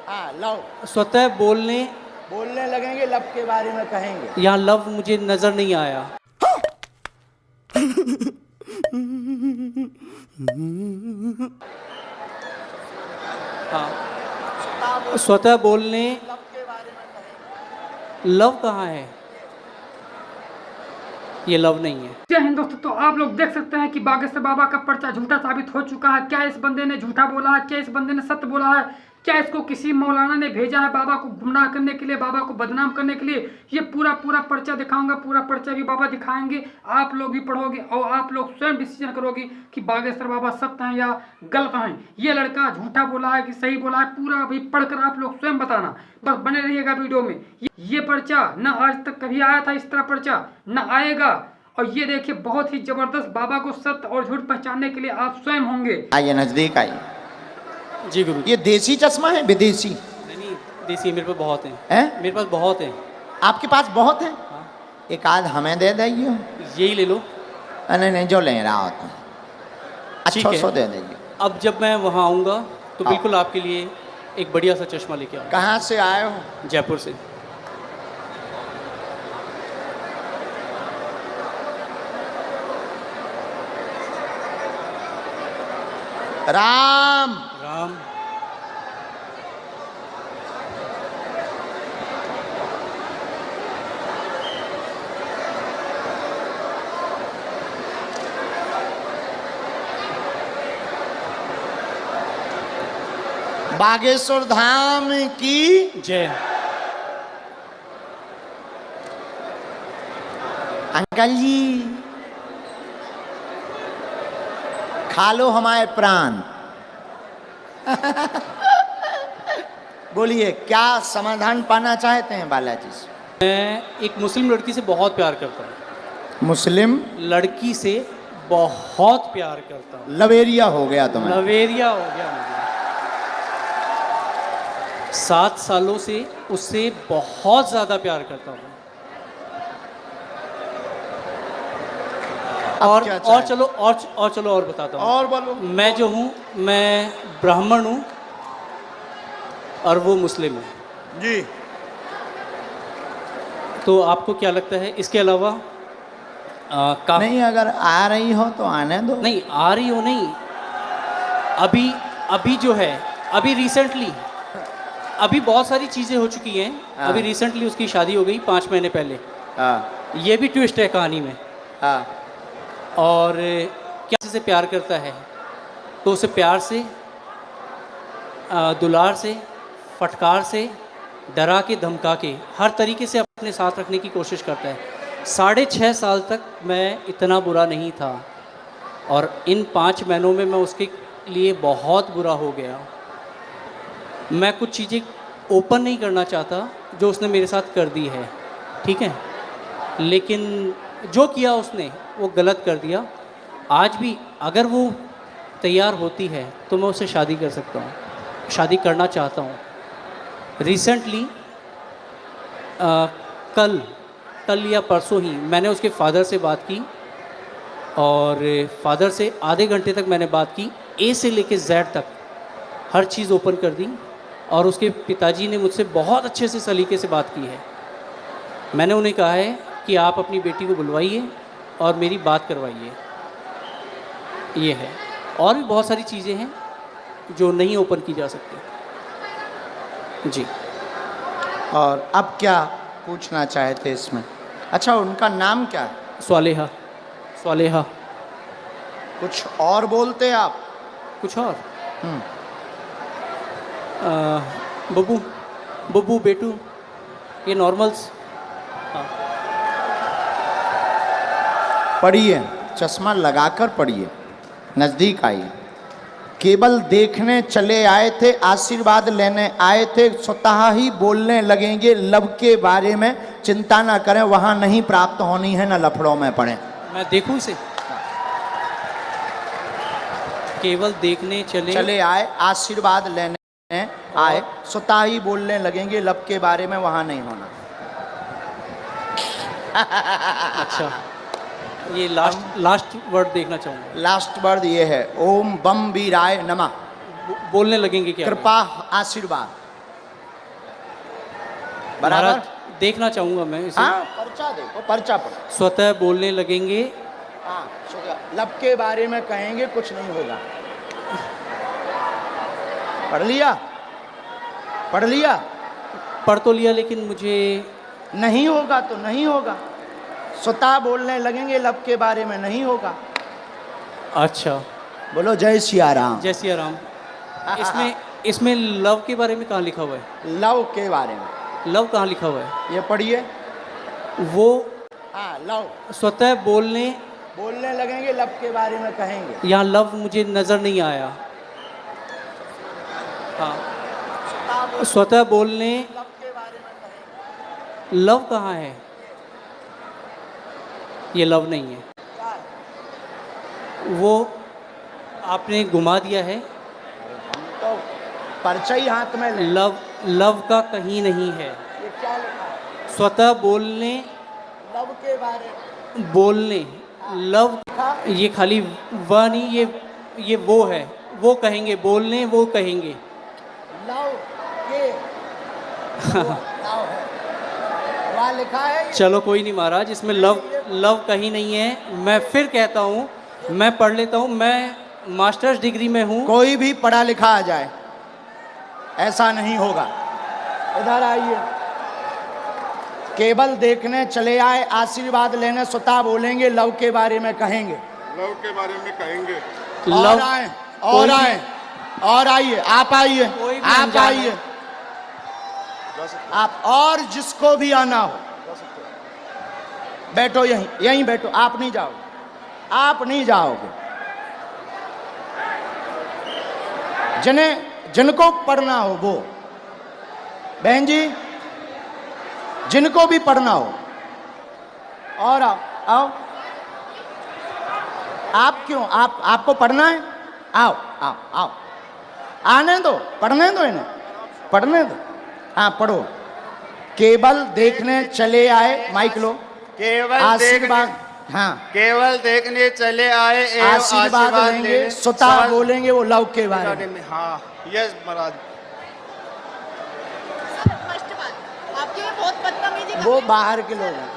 हाँ लव, स्वतः बोलने बोलने लगेंगे लव के बारे में कहेंगे। यहाँ लव मुझे नजर नहीं आया। हाँ, स्वतः बोलने लव के बारे में कहेंगे। लव कहाँ है? ये लव नहीं है। जय हिंद दोस्तों। तो आप लोग देख सकते हैं कि बागेश्वर बाबा का पर्चा झूठा साबित हो चुका है। क्या इस बंदे ने झूठा बोला है? क्या इस बंदे ने सत्य बोला है? क्या इसको किसी मौलाना ने भेजा है बाबा को गुमराह करने के लिए, बाबा को बदनाम करने के लिए? ये पूरा पर्चा दिखाऊंगा। पूरा पर्चा भी बाबा दिखाएंगे, आप लोग भी पढ़ोगे और आप लोग स्वयं डिसीजन करोगे कि बागेश्वर बाबा सत्य हैं या गलत हैं। ये लड़का झूठा बोला है कि सही बोला है, पूरा अभी पढ़कर आप लोग स्वयं बताना। बस बने रहिएगा वीडियो में। ये पर्चा न आज तक कभी आया था, इस तरह पर्चा न आएगा। और ये देखिए बहुत ही जबरदस्त, बाबा को सत्य और झूठ पहचानने के लिए आप स्वयं होंगे। आइए नजदीक आइए। जी गुरु। ये देसी चश्मा है विदेशी? नहीं, देसी मेरे पास बहुत है। हैं? मेरे पास बहुत है। आपके पास बहुत है? हाँ। एक आध हमें दे दीजिए। यही ले लो। नहीं नहीं, जो ले रहा हो तुम ठीक अच्छा है। सो दे दीजिए। अब जब मैं वहाँ आऊँगा तो हाँ। बिल्कुल आपके लिए एक बढ़िया सा चश्मा लेके आऊँगा। कहाँ से आए हो? जयपुर से। राम राम। बागेश्वर धाम की जय। अंकल जी खा लो हमारे प्राण। बोलिए क्या समाधान पाना चाहते हैं बालाजी से? मैं एक मुस्लिम लड़की से बहुत प्यार करता हूँ। मुस्लिम लड़की से बहुत प्यार करता हूँ। लवेरिया हो गया तुम्हें? लवेरिया हो गया मुझे। 7 सालों से उससे बहुत ज्यादा प्यार करता हूँ। और चलो और बताता हूँ। और बोलो। मैं जो हूँ, मैं ब्राह्मण हूँ और वो मुस्लिम है। जी। तो आपको क्या लगता है इसके अलावा नहीं, अगर आ रही हो तो आने दो। नहीं आ रही हो नहीं, अभी जो है, अभी रिसेंटली अभी बहुत सारी चीज़ें हो चुकी हैं। हाँ। अभी रिसेंटली उसकी शादी हो गई 5 महीने पहले। हाँ ये भी ट्विस्ट है कहानी में। हाँ। और क्या से प्यार करता है तो उसे प्यार से, दुलार से, फटकार से, डरा के, धमका के, हर तरीके से अपने साथ रखने की कोशिश करता है। 6.5 साल तक मैं इतना बुरा नहीं था और इन 5 महीनों में मैं उसके लिए बहुत बुरा हो गया। मैं कुछ चीज़ें ओपन नहीं करना चाहता जो उसने मेरे साथ कर दी है, ठीक है, लेकिन जो किया उसने वो गलत कर दिया। आज भी अगर वो तैयार होती है तो मैं उससे शादी कर सकता हूँ, शादी करना चाहता हूँ। रिसेंटली कल या परसों ही मैंने उसके फादर से बात की और फादर से आधे घंटे तक मैंने बात की। ए से लेके जेड तक हर चीज़ ओपन कर दी और उसके पिताजी ने मुझसे बहुत अच्छे से सलीके से बात की है। मैंने उन्हें कहा है कि आप अपनी बेटी को बुलवाइए और मेरी बात करवाइए। ये है, और भी बहुत सारी चीज़ें हैं जो नहीं ओपन की जा सकती। जी। और अब क्या पूछना चाहते इसमें? अच्छा, उनका नाम क्या है? स्वालेहा। स्वालेहा। कुछ और बोलते आप? कुछ और? बब्बू, बब्बू, बेटू, ये नॉर्मल्स। हाँ। पढ़िए, चश्मा लगाकर पढ़िए, नज़दीक आइए। केवल देखने चले आए थे, आशीर्वाद लेने आए थे, स्वतः ही बोलने लगेंगे लब के बारे में। चिंता ना करें, वहाँ नहीं प्राप्त होनी है, ना लफड़ों में पड़े। मैं देखूं इसे? केवल देखने चले आए, आशीर्वाद लेने आए, स्वतः ही बोलने लगेंगे लब के बारे में, वहाँ नहीं होना। अच्छा, ये लास्ट वर्ड देखना चाहूँगा। लास्ट वर्ड ये है, ओम बम वीराय नमः। बोलने लगेंगे क्या? कृपा, आशीर्वाद। बराबर। महाराज, देखना चाहूंगा मैं इसे। हाँ, पर्चा देखो, पर्चा पढ़ो। स्वतः बोलने लगेंगे। हाँ, लब के बारे में कहेंगे, कुछ नहीं होगा। पढ़ लिया, पढ़ लिया। पढ़ तो लिया, लेकिन मुझे नहीं होगा तो नहीं होगा। स्वतः बोलने लगेंगे, लब के बारे में नहीं होगा। अच्छा, बोलो जय सिया राम। जय सिया राम। इसमें लव के बारे में कहाँ लिखा हुआ है? लव के बारे में, लव कहाँ लिखा हुआ है? ये पढ़िए। वो हाँ, लव स्वतः बोलने लगेंगे, लब के बारे में कहेंगे। यहाँ लव मुझे नजर नहीं आया। हाँ, स्वतः बोलने, लब के बारे में कहेंगे। लव कहाँ है? ये लव नहीं है। क्या है? वो आपने घुमा दिया है। हम तो पर्चा ही हाथ में ले। लव का कहीं नहीं है। ये क्या लिखा है? स्वतः बोलने, लव के बारे में बोलने, लव। लिखा। ये खाली वह नहीं, ये वो है। वो कहेंगे, बोलने वो कहेंगे। लव के लव है, वहाँ लिखा है। चलो कोई नहीं महाराज, इसमें लव कहीं नहीं है। मैं फिर कहता हूँ, मैं पढ़ लेता हूँ। मैं मास्टर्स डिग्री में हूँ। कोई भी पढ़ा लिखा आ जाए, ऐसा नहीं होगा। इधर आइए। केवल देखने चले आए, आशीर्वाद लेने स्वतः बोलेंगे, लव के बारे में कहेंगे। लव के बारे में कहेंगे। और आए, और आए, और आइए। आप आइए, कोई भी आप अनजान आइए, आप। और जिसको भी आना हो बैठो, यहीं बैठो। आप नहीं जाओगे, आप नहीं जाओगे। जिनको पढ़ना हो वो, बहन जी, जिनको भी पढ़ना हो, और आओ, आओ। आप क्यों, आपको पढ़ना है? आओ आओ आओ, आने दो, पढ़ने दो इन्हें, पढ़ने दो। हाँ, पढ़ो। केवल देखने चले आए, माइक लो। केवल आशीर्वाद, हाँ, केवल देखने चले आए एवं आशीर्वाद लेंगे, स्वतः बोलेंगे वो लव के बारे में। हाँ, यस महाराज। फर्स्ट बात, आपके लिए बहुत बदतमीजी कर वो रहे हैं। बाहर के लोग हैं।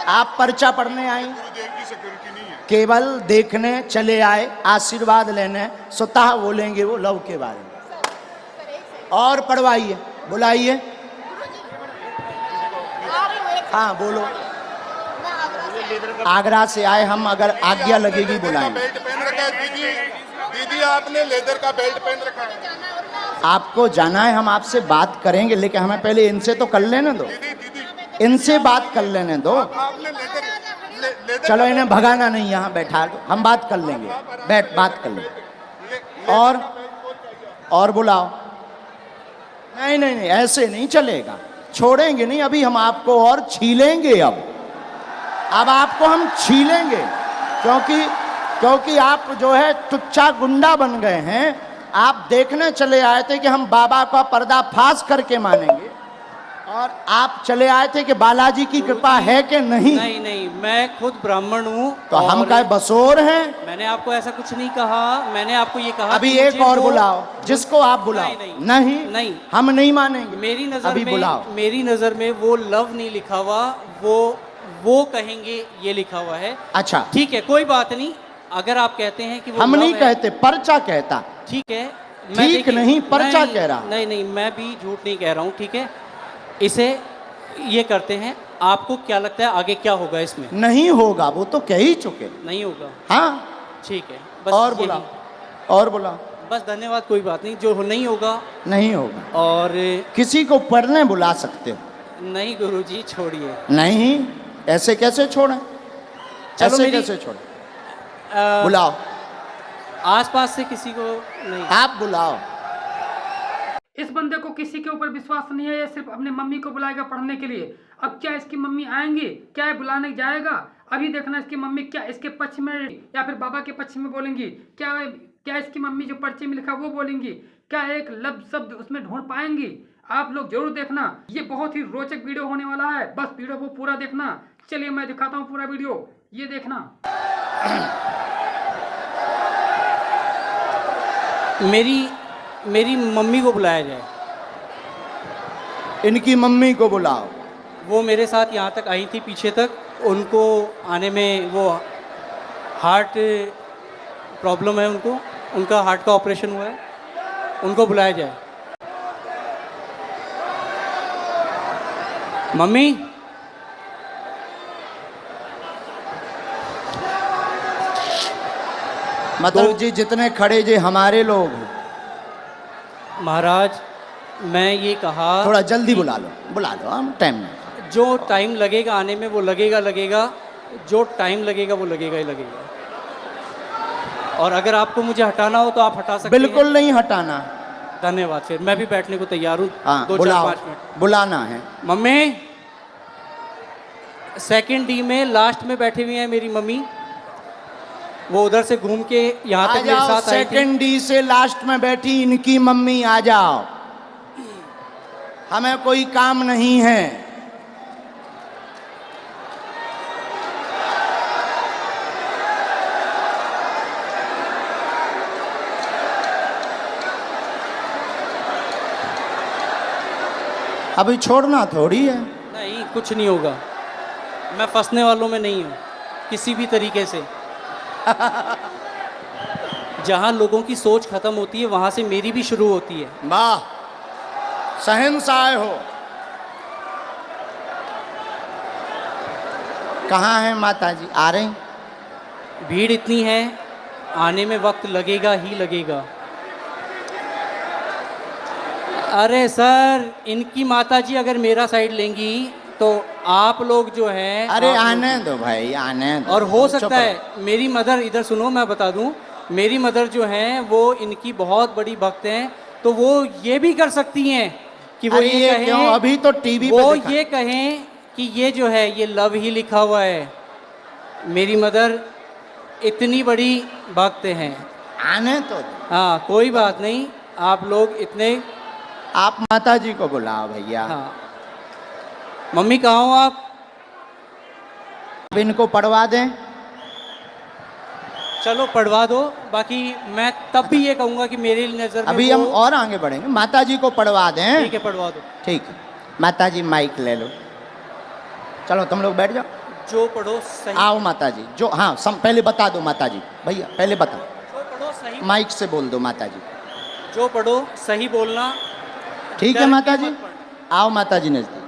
आप पर्चा पढ़ने आई। गुरुदेव की सिक्योरिटी नहीं है। केवल देखने चले आए, आशीर्वाद लेने, स्वतः बोलेंगे वो लव के बारे में। सर, एक सेकंड। और पढ़वाइए, बुलाइए। आ रही हूँ, एक हाँ, बोलो। मैं आगरा से आई हूँ। आगरा से आए हम, अगर आज्ञा लगेगी बुलाएंगे। बेल्ट पहन रखा है दीदी। दीदी आपने लेदर का बेल्ट पहन रखा है। जाना है और मैं आपसे आपको जाना है, हम आपसे बात करेंगे, लेकिन हमें पहले इनसे तो कर लेने दो। दीदी इनसे बात कर लेने दो। आपने लेदर चलो, इन्हें भगाना नहीं, यहाँ बैठा दो, हम बात कर लेंगे। बैठ, बात कर लेंगे। और बुलाओ। नहीं नहीं नहीं, ऐसे नहीं चलेगा, छोड़ेंगे नहीं। अभी हम आपको और छीलेंगे। अब आपको हम छीलेंगे, क्योंकि आप जो है टुच्चा गुंडा बन गए हैं। आप देखने चले आए थे कि हम बाबा का पर्दाफाश करके मानेंगे, और आप चले आए थे कि बालाजी की कृपा है कि नहीं। नहीं नहीं, मैं खुद ब्राह्मण हूँ। तो हम और क्या बसोर हैं? मैंने आपको ऐसा कुछ नहीं कहा। मैंने आपको ये कहा अभी कि एक मुझे और वो- बुलाओ, जिसको आप बुलाओ। नहीं, नहीं नहीं। हम नहीं मानेंगे। मेरी नजर अभी में, बुलाओ। मेरी नजर में वो लव नहीं लिखा हुआ, वो कहेंगे ये लिखा हुआ है। अच्छा, ठीक है, कोई बात नहीं। अगर आप कहते हैं कि वो हम love नहीं है, कहते, पर्चा कहता। ठीक है। ठीक देखिए, नहीं, पर्चा कह रहा। नहीं नहीं, मैं भी झूठ नहीं कह रहा हूँ। ठीक है, इसे ये करते हैं। आपको क्या लगता है आगे क्या होगा इसमें? नहीं होगा, वो तो कह ही चुके। नहीं होगा। हाँ, ठीक है, बस और यही। बुलाओ, और बुलाओ। बस धन्यवाद, कोई बात नहीं। जो नहीं होगा। नहीं होगा। और किसी को पढ़ने बुला सकते हो? नहीं गुरुजी, छोड़िए। नहीं, ऐसे कैसे छोड़ें? चलो, ऐसे मेरी- कैसे छोड़ें? बुलाओ, आसपास से किसी को नहीं। आप बुलाओ। इस बंदे को किसी के ऊपर विश्वास नहीं है, ये सिर्फ अपने मम्मी को बुलाएगा पढ़ने के लिए। अब क्या इसकी मम्मी आएंगी? क्या ये बुलाने जाएगा? अभी देखना इसकी मम्मी क्या इसके पक्ष में या फिर बाबा के पक्ष में बोलेंगी। क्या इसकी मम्मी जो पर्चे में लिखा वो बोलेंगी? क्या एक लफ्ज शब्द उसमें ढूंढ पाएंगी? आप लोग जरूर देखना, ये बहुत ही रोचक वीडियो होने वाला है। बस वीडियो को पूरा देखना। चलिए मैं दिखाता हूँ पूरा वीडियो, ये देखना। मेरी मम्मी को बुलाया जाए। इनकी मम्मी को बुलाओ। वो मेरे साथ यहाँ तक आई थी, पीछे तक। उनको आने में वो हार्ट प्रॉब्लम है उनको, उनका हार्ट का ऑपरेशन हुआ है, उनको बुलाया जाए। मम्मी, मतलब जी जितने खड़े जी हमारे लोग हैं। महाराज मैं ये कहा थोड़ा जल्दी बुला लो हम टाइम में। जो टाइम लगेगा आने में वो लगेगा, जो टाइम लगेगा वो लगेगा ही लगेगा। और अगर आपको मुझे हटाना हो तो आप हटा सकते बिल्कुल नहीं हटाना। हैं। धन्यवाद। फिर मैं भी बैठने को तैयार हूँ। हाँ 2 4 बुलाओ, 5 मिनट। बुलाना है। मम्मी, सेकंड डी में लास्ट में बैठी हुई है मेरी मम्मी। वो उधर से घूम के यहाँ आ तक मेरे जाओ, साथ आई थी। सेकंड डी से लास्ट में बैठी इनकी मम्मी, आ जाओ, हमें कोई काम नहीं है। अभी छोड़ना थोड़ी है। नहीं, कुछ नहीं होगा। मैं फंसने वालों में नहीं हूँ किसी भी तरीके से। जहाँ लोगों की सोच खत्म होती है वहाँ से मेरी भी शुरू होती है। वाह, शहंशाह हो। कहाँ हैं माता जी? आ रही? भीड़ इतनी है, आने में वक्त लगेगा ही लगेगा। अरे सर, इनकी माताजी अगर मेरा साइड लेंगी तो आप लोग जो हैं, अरे आप लोग- आने दो भाई, आने दो। और हो चुप सकता है मेरी मदर, इधर सुनो मैं बता दूं, मेरी मदर जो हैं वो इनकी बहुत बड़ी भक्त हैं, तो वो ये भी कर सकती हैं कि वो अरे ये ये कहें, क्यों? अभी तो टीवी पे वो दिखा- ये कहें कि ये जो है ये लव ही लिखा हुआ है। मेरी मदर इतनी बड़ी भक्त हैं। आने तो दो। हाँ, कोई बात नहीं, आप लोग इतने। आप माता जी को बुलाओ भैया। हाँ, मम्मी कहाँ हो आप? अब इनको पढ़वा दें। चलो पढ़वा दो। बाकी मैं तब भी ये कहूँगा कि मेरी नज़र में अभी वो- हम और आगे बढ़ेंगे। माता जी को पढ़वा दें। ठीक है, पढ़वा दो। ठीक है, माता जी माइक ले लो। चलो तुम लोग बैठ जाओ। जो पढ़ो सही, आओ माता जी। जो हाँ पहले बता दो माता जी, भैया पहले बताओ, जो पढ़ो सही, माइक से बोल दो माता जी। जो पढ़ो सही बोलना। ठीक है डर माता के जी, मत पढ़ना। आओ माता जी नजदीक।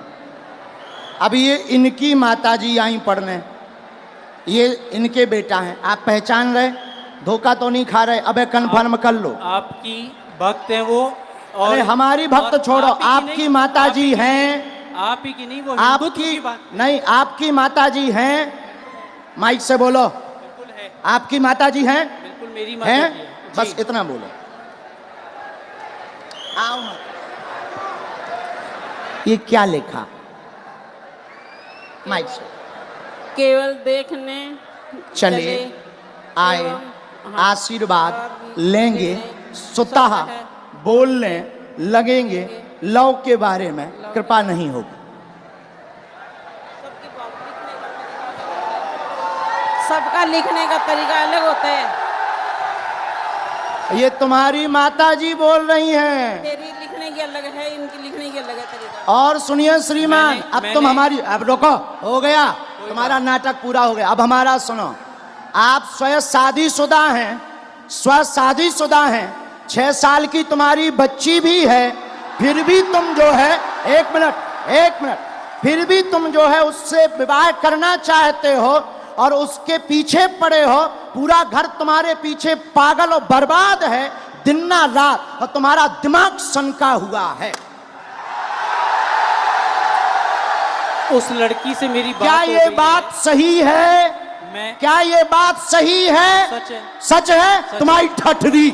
अभी ये इनकी माता जी आई पढ़ने, ये इनके बेटा हैं। आप पहचान रहे? धोखा तो नहीं खा रहे? अबे कन्फर्म कर लो। आपकी भक्त हैं वो। और अरे हमारी भक्त और छोड़ो, आप ही की आपकी नहीं, माता आप ही जी की नहीं, हैं। आप ही की नहीं, वो हिंदुत्व आपकी की बात नहीं, आपकी माता जी हैं। माइक से बोलो, बिल्कुल है। आपकी माता जी हैं? बिल्कुल मेरी माता हैं? जी है। बस जी। इतना बोलो। आओ। ये क्या लिखा? माइक से केवल देखने चले आए, एवं आशीर्वाद लेंगे, स्वतः बोलने लगेंगे, लव के बारे में कृपा नहीं होगी। सबका लिखने का तरीका अलग होता है। ये तुम्हारी माता जी बोल रही हैं। तेरी लिखने की अलग है, इनकी लिखने की अलग है तरीका। और सुनिए श्रीमान, मैंने- अब तुम मैंने- हमारी, अब रुको, हो गया तुम्हारा नाटक पूरा हो गया। अब हमारा सुनो। आप स्वयं शादीशुदा हैं, स्व शादीशुदा हैं, 6 साल की तुम्हारी बच्ची भी है, फिर भी तुम जो है, एक मिनट, फिर भी तुम जो है उससे विवाह करना चाहते हो और उसके पीछे पड़े हो। पूरा घर तुम्हारे पीछे पागल और बर्बाद है दिन ना रात, और तुम्हारा दिमाग सनका हुआ है। उस लड़की से मेरी बात क्या हो ये गई बात सही है? मैं क्या ये बात सही है? सच है। सच है? सच तुम्हारी ठठरी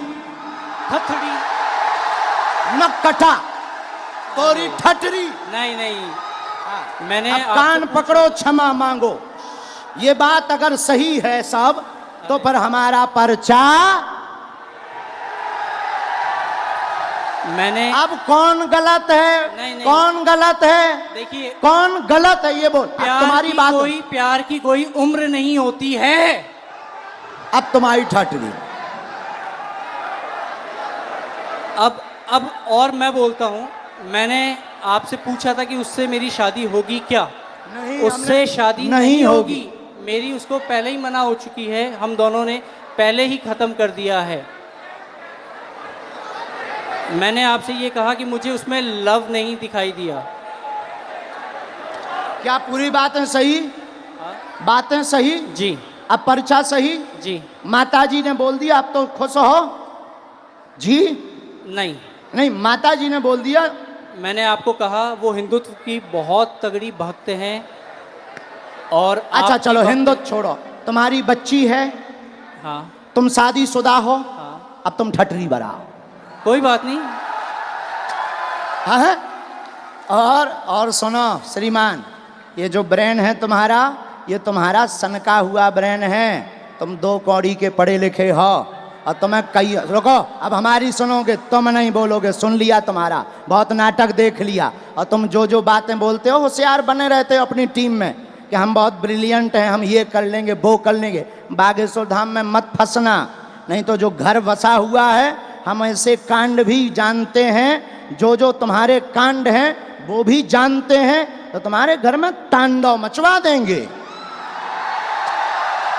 हथड़ी। न कटा तोरी ठठरी। नहीं नहीं, मैंने अब आपसे कान पकड़ो, क्षमा मांगो। ये बात अगर सही है सब, तो फिर हमारा पर्चा। मैंने अब कौन गलत है? नहीं, नहीं। कौन गलत है? देखिए, कौन गलत है ये बोल। अब तुम्हारी बात, प्यार की कोई उम्र नहीं होती है। अब तुम्हारी ठठरी। अब और मैं बोलता हूँ, मैंने आपसे पूछा था कि उससे मेरी शादी होगी क्या? नहीं, उससे हमने- शादी नहीं होगी। मेरी उसको पहले ही मना हो चुकी है, हम दोनों ने पहले ही ख़त्म कर दिया है। मैंने आपसे ये कहा कि मुझे उसमें लव नहीं दिखाई दिया। क्या पूरी बातें सही? बातें सही? जी अब पर्चा सही? जी माता जी ने बोल दिया, आप तो खुश हो जी? नहीं, नहीं, माता जी ने बोल दिया। मैंने आपको कहा वो हिंदुत्व की बहुत तगड़ी भक्त हैं और अच्छा आपकी चलो भक्त- हिंदुत्व छोड़ो, तुम्हारी बच्ची है, हाँ तुम शादीशुदा हो, हाँ, अब तुम ठटरी बनाओ। कोई बात नहीं। हाँ है? और सुनो श्रीमान, ये जो ब्रेन है तुम्हारा, ये तुम्हारा सनका हुआ ब्रेन है। तुम 2 कौड़ी के पढ़े लिखे हो और तुम्हें कई, रुको अब हमारी सुनोगे, तुम नहीं बोलोगे, सुन लिया तुम्हारा, बहुत नाटक देख लिया। और तुम जो जो बातें बोलते हो होशियार बने रहते हो अपनी टीम में कि हम बहुत ब्रिलियंट हैं, हम ये कर लेंगे वो कर लेंगे। बागेश्वर धाम में मत फंसना, नहीं तो जो घर बसा हुआ है, हम ऐसे कांड भी जानते हैं, जो जो तुम्हारे कांड हैं वो भी जानते हैं, तो तुम्हारे घर में तांडव मचवा देंगे।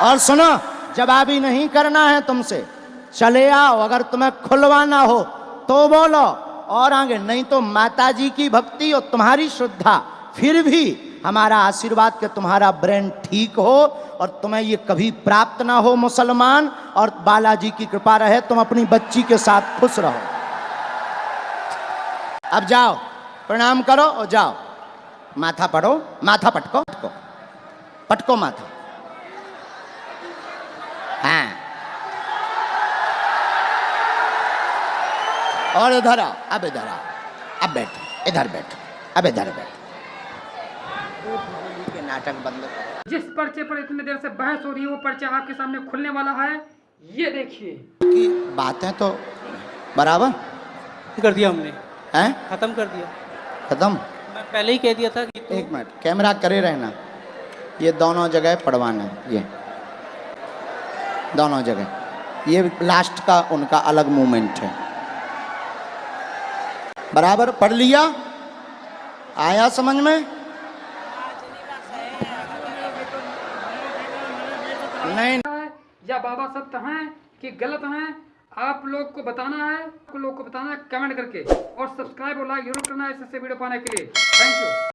और सुनो, जवाबी नहीं करना है तुमसे, चले आओ, अगर तुम्हें खुलवाना हो तो बोलो, और आगे नहीं तो माता जी की भक्ति और तुम्हारी श्रद्धा, फिर भी हमारा आशीर्वाद कि तुम्हारा ब्रेन ठीक हो और तुम्हें ये कभी प्राप्त ना हो मुसलमान, और बालाजी की कृपा रहे, तुम अपनी बच्ची के साथ खुश रहो। अब जाओ, प्रणाम करो और जाओ, माथा पढ़ो, माथा पटको, पटको पटको माथा। हाँ, और इधर आओ, अब इधर आओ, अब बैठो, इधर बैठो, अब इधर बैठो। के नाटक बंद करो। जिस पर्चे पर इतनी देर से बहस हो रही है, वो पर्चा आपके सामने खुलने वाला है, ये देखिए। की बातें तो बराबर कर दिया हमने, हैं, ख़त्म कर दिया। खत्म। मैं पहले ही कह दिया था कि एक मिनट, कैमरा करे रहना, ये दोनों जगह पढ़वाना है, ये दोनों जगह, ये लास्ट का उनका अलग मूवमेंट है। बराबर पढ़ लिया? आया समझ में? नहीं, या बाबा सत्य हैं कि गलत हैं, आप लोग को बताना है, कमेंट करके, और सब्सक्राइब और लाइक जरूर करना है ऐसे वीडियो पाने के लिए। Thank you.